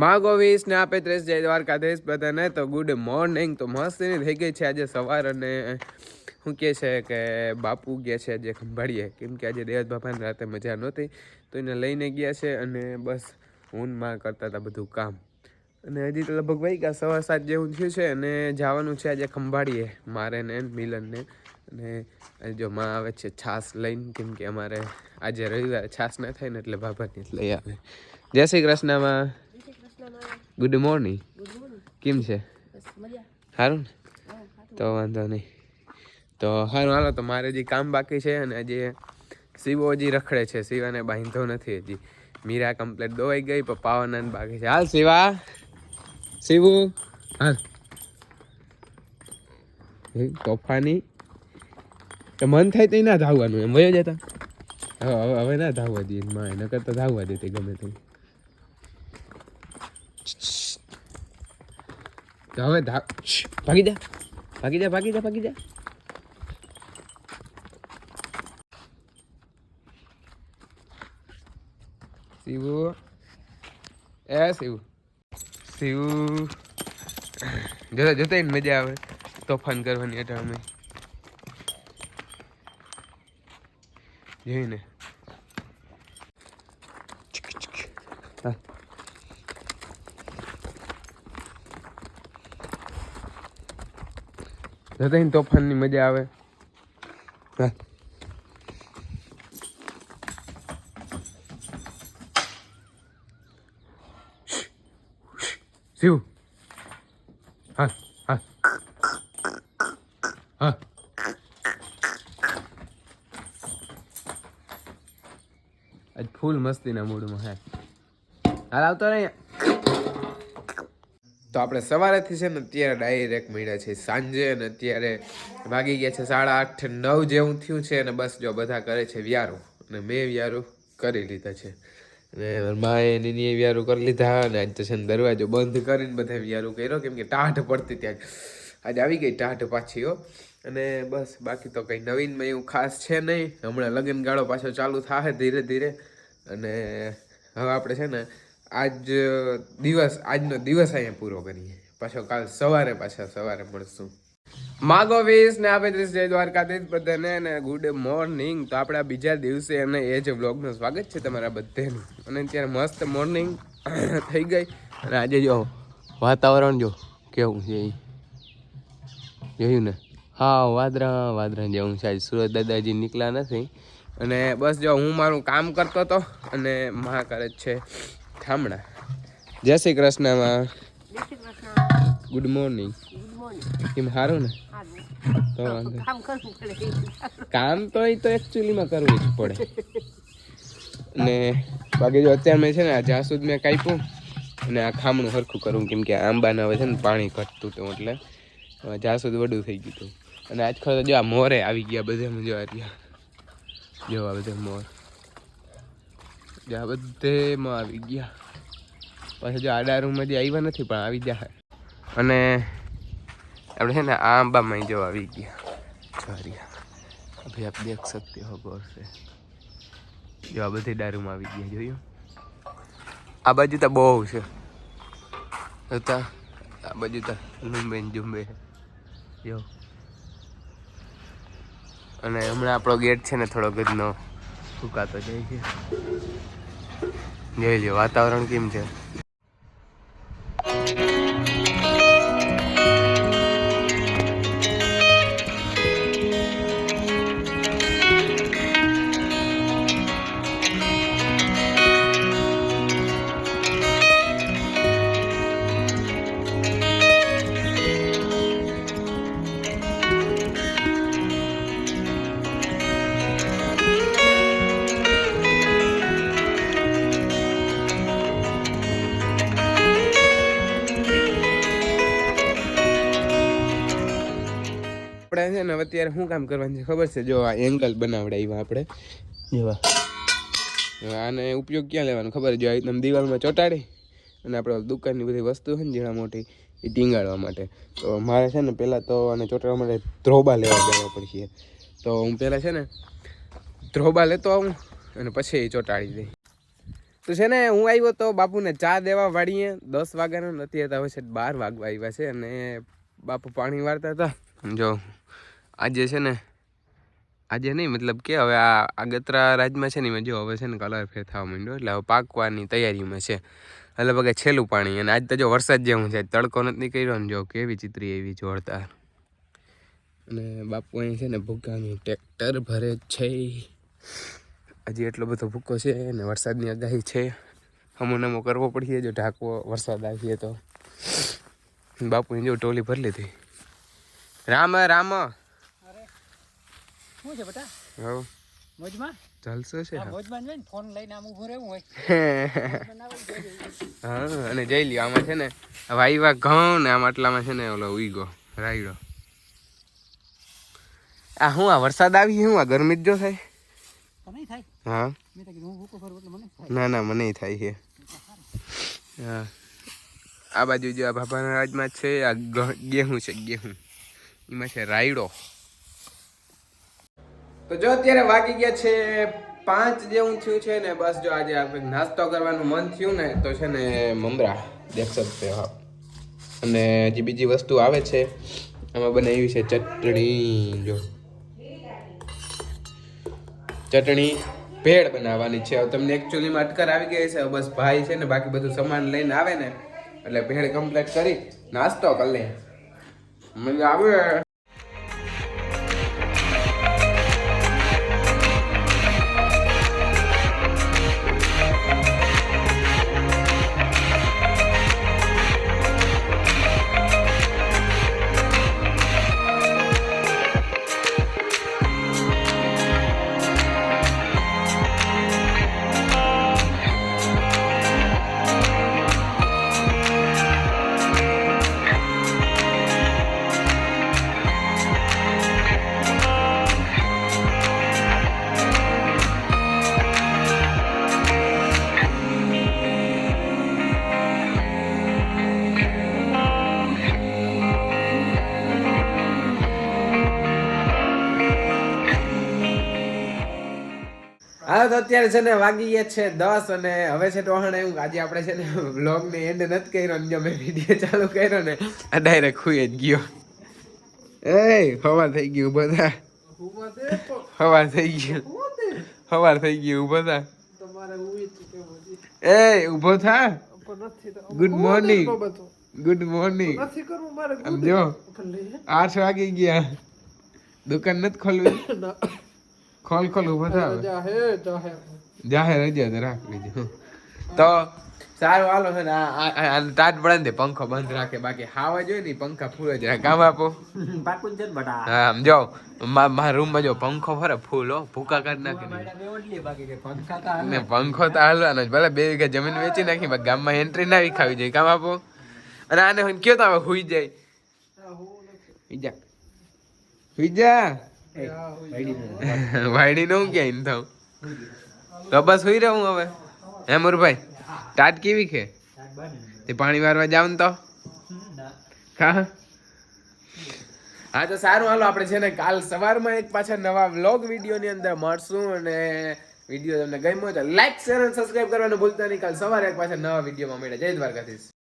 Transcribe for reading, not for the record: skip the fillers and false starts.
માગોવીસ ને આપે 30 જય દ્વારકાધીશ બધાને. તો ગુડ મોર્નિંગ. તો મસ્તીની થઈ ગઈ છે આજે સવાર. અને શું કહે છે કે બાપુ ગયા છે આજે ખંભાળીએ, કેમ કે આજે દેવત બાપાને રાતે મજા નહોતી તો એને લઈને ગયા છે. અને બસ હું માં કરતા હતા બધું કામ. અને હજી તો લગભગ ભાઈ ગયા 7:15 જેવું થયું છે. અને જવાનું છે આજે ખંભાળીએ મારે ને મિલનને. અને જો માં આવે છે છાશ લઈને, કેમ કે અમારે આજે રવિવારે છાશ ના થાય ને એટલે બાબાની લઈ આવે. જય શ્રી કૃષ્ણમાં. Good morning. કેમ છે? સારું ને? તો વાંધો નહીં. તો સારું હાલો. તો મારે હજી કામ બાકી છે. અને હજી શિવો હજી રખડે છે. શિવાને બાંધો નથી હજી. મીરા કમ્પ્લેટ દોવાઈ ગઈ, પણ પાવાના બાકી છે. હાલ શિવા, શિવુ હાલ. તોફાની મન થાય તો ના ધાવવાનું, એમ વયો જતા. હવે ના ધાવવા દઈએ માં, એના કરતા ધાવવા દેતી ગમે તે. હવે ભાગી જા, ભાગી જા, ભાગી જા, ભાગી જા. શિવુ, એ શિવુ, શિવુ જોતા જોતા મજા આવે તોફાન કરવાની. એટલે અમે જોઈને જોતા તોફાનની મજા આવે. શિવ હા હા હા. આજ ફૂલ મસ્તીના મૂડમાં હે. હાલ આવતો ને. તો આપણે સવારેથી છે ને અત્યારે ડાયરેક્ટ મળ્યા છે સાંજે. અને અત્યારે વાગી ગયા છે 8:30 9 જેવું થયું છે. અને બસ જો બધા કરે છે વ્યારું, અને મેં વ્યારું કરી લીધા છે. અને માએ નીની વ્યારું કરી લીધા. અને આજ તો છે ને દરવાજો બંધ કરીને બધા વ્યારું કર્યો, કેમ કે ટાઢ પડતી ત્યાં આજે આવી ગઈ ટાઢ પાછી હો. અને બસ બાકી તો કંઈ નવીનમાં એવું ખાસ છે નહીં. હમણાં લગ્ન ગાળો પાછો ચાલુ થાય ધીરે ધીરે. અને હવે આપણે છે ને આજનો દિવસ અહીંયા પૂરો કરીએ. પાછો કાલ સવારે મળશું. માગો વીસ ને આપે 30 જય દ્વારકાધીશ બધાને. અને ગુડ મોર્નિંગ. તો આપણે બીજા દિવસે અને એ જ વ્લોગનું સ્વાગત છે તમારા બધાનું. અને અત્યારે મસ્ત મોર્નિંગ થઈ ગઈ. અને આજે જો વાતાવરણ જો કેવું છે એ જોયું ને. હા વાદરા જેવું છે. આજે સુરત દાદાજી નીકળ્યા નથી. અને બસ જો હું મારું કામ કરતો હતો. અને માં કરે છે ઠામણા. જય શ્રી કૃષ્ણમાં. Good morning. કેમ સારું ને? તો કામ તો એ તો એકચ્યુઅલીમાં કરવું જ પડે. અને બાકી જો અત્યારે મેં છે ને આ જાસૂદ મેં કાપ્યું. અને આ ખામણું સરખું કરવું, કેમ કે આંબાને હવે છે ને પાણી ઘટતું હતું એટલે જાસૂદ વડું થઈ ગયું હતું. અને આજકાલ તો જો આ મોરે આવી ગયા બધે. જો જો આ બધે મોર જો આ બધેમાં આવી ગયા. પાછા જો આડા રૂમમાં જે આવ્યા નથી પણ આવી જાય. અને આપણે છે ને આ આંબામાં જો આવી ગયા છોરિયા. અભી આપ દેખ સકતે હો ગૌર સે. જો આ બધી દારૂમાં આવી ગયા જોયું. આ બાજુ તો બહુ છે હતા. આ બાજુ તો લુંબે જુંબે જો. અને હમણાં આપણો ગેટ છે ને થોડો ગજનો ફૂંકાતો જાય છે. જોઈ લો વાતાવરણ કેમ છે. આપણે છે ને અત્યારે શું કામ કરવાનું છે ખબર છે? જો આ એંગલ બનાવડાવ્યા આપણે. જેવા આને ઉપયોગ ક્યાં લેવાનો ખબર? જો એકદમ દિવાલમાં ચોંટાડી અને આપણે દુકાનની બધી વસ્તુ છે ને ઝીણા મોટી એ ટીંગાડવા માટે. તો મારે છે ને પહેલાં તો આને ચોંટાડવા માટે ધ્રોબા લેવા જવા પડશે. તો હું પહેલાં છે ને ધ્રોબા લેતો આવું અને પછી એ ચોંટાડી દઈ. તો છે ને હું આવ્યો તો બાપુને ચા દેવા વાળીએ 10 વાગ્યાનો નથી હતા, હવે છે 12 વાગવા આવ્યા છે અને બાપુ પાણી વાળતા હતા. જો આજે છે ને આજે નહીં મતલબ કે હવે આ ગતરા રાજમાં છે ને જો હવે છે ને કલર ફેર થવા માંડ્યો એટલે હવે પાકવાની તૈયારીમાં છે. એટલે બગા છેલ્લું પાણી અને આજ તો જો વરસાદ જેવું છે, તડકો નથી કર્યો ને જો કેવી ચિત્રી એવી જોરદાર. અને બાપુ અહીં છે ને ભૂકાનું ટ્રેક્ટર ભરે છે. હજી એટલો બધો ભૂકો છે ને વરસાદની આગાહી છે. હમો કરવો પડશે જો ઢાંકવો વરસાદ આવીએ તો. બાપુની જો ટોલી ભરી લીધી. રામ રામ શું છે બેટા? હા મોજમાં જલસો છે. મોજમાં જ ફોન લઈને આમ ઊભો રહેવું હોય. હા અને જઈ લ્યો આમાં છે ને વાઈવા ઘઉં ને આમ આટલામાં છે ને ઓલો ઉઈગો રાયડો. આ હું આ વરસાદ આવી હું આ ગરમી જ જો થાય. નહીં થાય. હા મેં તો કીધું હું ભૂકો ફરું એટલે મને થાય. ના ના મને થાય છે. હા આ બાજુ જો આ બાપાના રાજમાં છે આ ગેહું છે, ગેહું એમાં છે રાયડો. તો જો અત્યારે વાગી ગયા છે 5 જેવું થયું છે ને બસ જો આજે આપણે નાસ્તો કરવાનું મન થયું ને તો છે ને મમરા દેખ શકતે હો. અને જે બીજી વસ્તુ આવે છે આમાં બનાવી છે ચટણી. જો ચટણી ભેળ બનાવવાની છે. હવે તમને એકચ્યુઅલીમાં અટકર આવી ગઈ છે. બસ ભાઈ છે ને બાકી બધું સામાન લઈને આવે ને એટલે ભેળ કમ્પ્લીટ કરી નાસ્તો કરી લે મજા આવે. હા તો અત્યારે છે ને વાગી ગયા છે 10 અને હવે છે ટોહણ એવું આજે આપણે છે ને વ્લોગ ને એન્ડ નથી કર્યો ને મેં વિડીયો ચાલુ કર્યો ને આ ડાયરેક્ટ ખુઈ જ ગયો. હવાર થઈ ગયું બધા હવાર થઈ ગયું બધા ઉભો થા. Good morning good morning. જો 8 વાગી ગયા દુકાન નથી ખોલવી. ખોલ ઉભો થા જાહેર રજા રાખ લીધી. તો સારું હાલો છે ને આ ટાટ પડે ને પંખો બંધ રાખે બાકી હાવા જોઈએ ને પંખા ફૂલ જ રાખે. કામ આપો હા આમ જો મારા રૂમમાં જો પંખો ફરે ફૂલ હો ભૂકા કાઢ નાખે ને પંખો તો હાલવાનો જ ભલે 2 વીઘા જમીન વેચી નાખી બાકી ગામમાં એન્ટ્રી ના વિખાવી જાય. કામ આપો અને આને હું કયો તો હવે હુઈ જાય હુઈ જા વાયડી નું ક્યાંય થવું તો બસ હુઈ રહું હવે. હે મુરભાઈ ટાટ કેવી છે તે પાણી વારવા જાવ ને તો હા તો સારું હાલો આપણે છે ને કાલ સવારમાં એક પાછા નવા વ્લોગ વિડીયો ની અંદર મળશું. અને વિડીયો તમને ગમ્યો તો લાઈક શેર અને સબસ્ક્રાઇબ કરવાનું ભૂલતા નહીં. કાલ સવારે એક પાછા નવા વિડીયોમાં મળે. જય દ્વારકાધીશ.